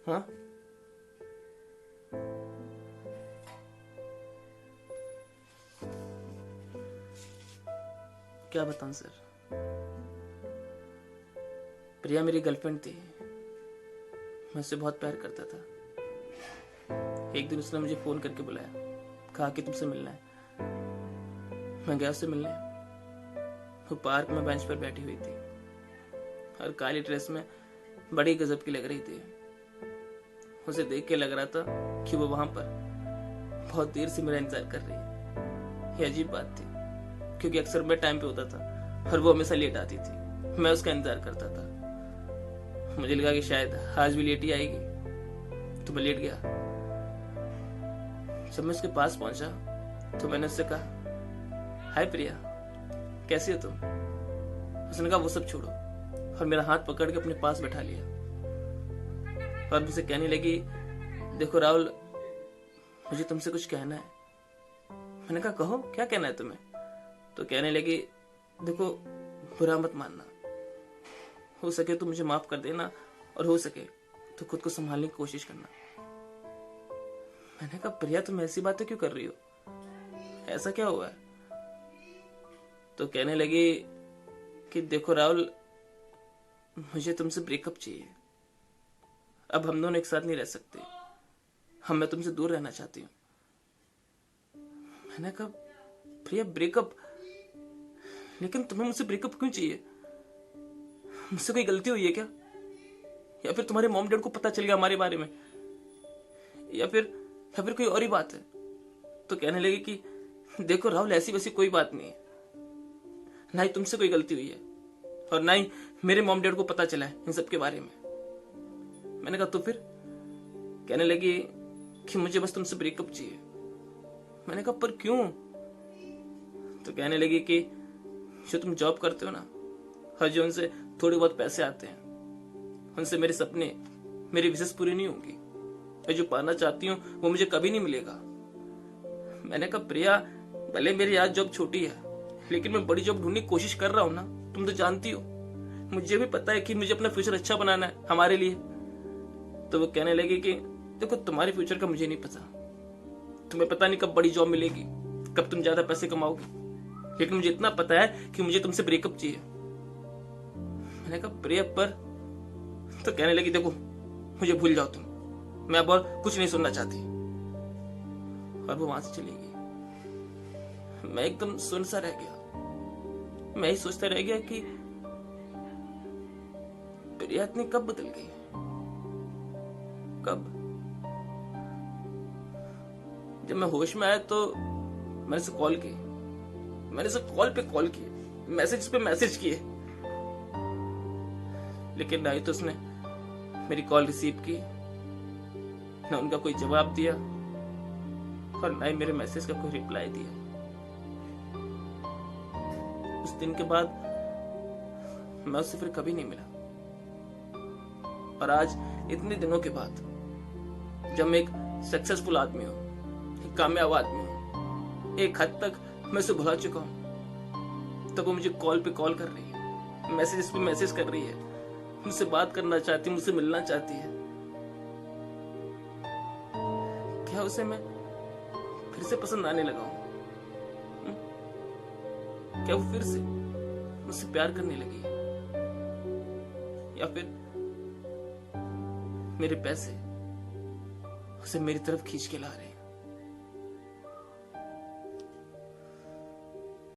हाँ, क्या बताऊं सर। प्रिया मेरी गर्लफ्रेंड थी, मैं उससे बहुत प्यार करता था। एक दिन उसने मुझे फोन करके बुलाया, कहा कि तुमसे मिलना है। मैं गया उससे मिलने। वो पार्क में बेंच पर बैठी हुई थी और काली ड्रेस में बड़ी गजब की लग रही थी। उसे देख के लग रहा था कि वो वहां पर बहुत देर से मेरा इंतजार कर रही है। ये अजीब बात थी, क्योंकि अक्सर मैं टाइम पे होता था और वो हमेशा लेट आती थी। मैं उसका इंतजार करता था। मुझे लगा कि शायद आज भी लेट ही आएगी, तो मैं लेट गया। जब मैं उसके पास पहुंचा तो मैंने उससे कहा, हाय प्रिया, कैसी हो तुम? उसने कहा वो सब छोड़ो, और मेरा हाथ पकड़ के अपने पास बैठा लिया और मुझसे कहने लगी, देखो राहुल, मुझे तुमसे कुछ कहना है। मैंने कहा कहो, क्या कहना है तुम्हें? तो कहने लगी, देखो बुरा मत मानना, हो सके तो मुझे माफ कर देना, और हो सके तो खुद को संभालने की कोशिश करना। मैंने कहा प्रिया, तुम ऐसी बातें क्यों कर रही हो? ऐसा क्या हुआ है? तो कहने लगी कि देखो राहुल, मुझे तुमसे ब्रेकअप चाहिए। अब हम दोनों एक साथ नहीं रह सकते। मैं तुमसे दूर रहना चाहती हूँ। मैंने कहा प्रिया, ब्रेकअप? लेकिन तुम्हें मुझसे ब्रेकअप क्यों चाहिए? मुझसे कोई गलती हुई है क्या? या फिर तुम्हारे मॉम डैड को पता चल गया हमारे बारे में? या फिर कोई और ही बात है? तो कहने लगी कि देखो राहुल, ऐसी वैसी कोई बात नहीं है, ना ही तुमसे कोई गलती हुई है और ना ही मेरे मॉम डैड को पता चला है इन सब के बारे में। मैंने कहा तो फिर? कहने लगी कि मुझे बस तुमसे ब्रेकअप चाहिए। मैंने कहा पर क्यों? तो कहने लगी कि जो तुम जॉब करते हो ना, और जो उनसे थोड़े बहुत पैसे आते हैं, उनसे मेरे सपने, मेरी विशेष पूरी नहीं होंगी। मैं जो पाना चाहती हूँ वो मुझे कभी नहीं मिलेगा। मैंने कहा प्रिया, भले मेरी आज जॉब छोटी है, लेकिन मैं बड़ी जॉब ढूंढने की कोशिश कर रहा हूँ ना, तुम तो जानती हो। मुझे भी पता है कि मुझे अपना फ्यूचर अच्छा बनाना है हमारे लिए। तो वो कहने लगी कि देखो, तुम्हारे फ्यूचर का मुझे नहीं पता, तुम्हें पता नहीं कब बड़ी जॉब मिलेगी, कब तुम ज्यादा पैसे कमाओगे, लेकिन मुझे इतना पता है कि मुझे तुमसे ब्रेकअप चाहिए। मैंने कहा प्रिया पर? तो कहने लगी देखो, मुझे भूल जाओ तुम, मैं अब और कुछ नहीं सुनना चाहती। और वो वहां से चली गई। मैं एकदम सुन सा रह गया। मैं ही सोचता रह गया कि प्रिया इतनी कब बदल गई, कब? जब मैं होश में आया तो मैंने उसे कॉल की, मैंने उसे कॉल पे कॉल किए, मैसेज पे मैसेज किए, लेकिन ना ही तो उसने मेरी कॉल रिसीव की, ना उनका कोई जवाब दिया, और ना ही मेरे मैसेज का कोई रिप्लाई दिया। उस दिन के बाद मैं उससे फिर कभी नहीं मिला। और आज इतने दिनों के बाद, जब मैं एक सक्सेसफुल आदमी हूं, एक कामयाब आदमी हूं, एक हद तक मैं उसे भुला चुका हूं, तब वो मुझे कॉल पे कॉल कर रही है, मैसेज पे मैसेज कर रही है, मुझसे बात करना चाहती है, मुझसे मिलना चाहती है। क्या उसे मैं फिर से पसंद आने लगा हूं? क्या वो फिर से मुझसे प्यार करने लगी है? या फिर मेरे पैसे उसे मेरी तरफ खींच के ला रहे हैं?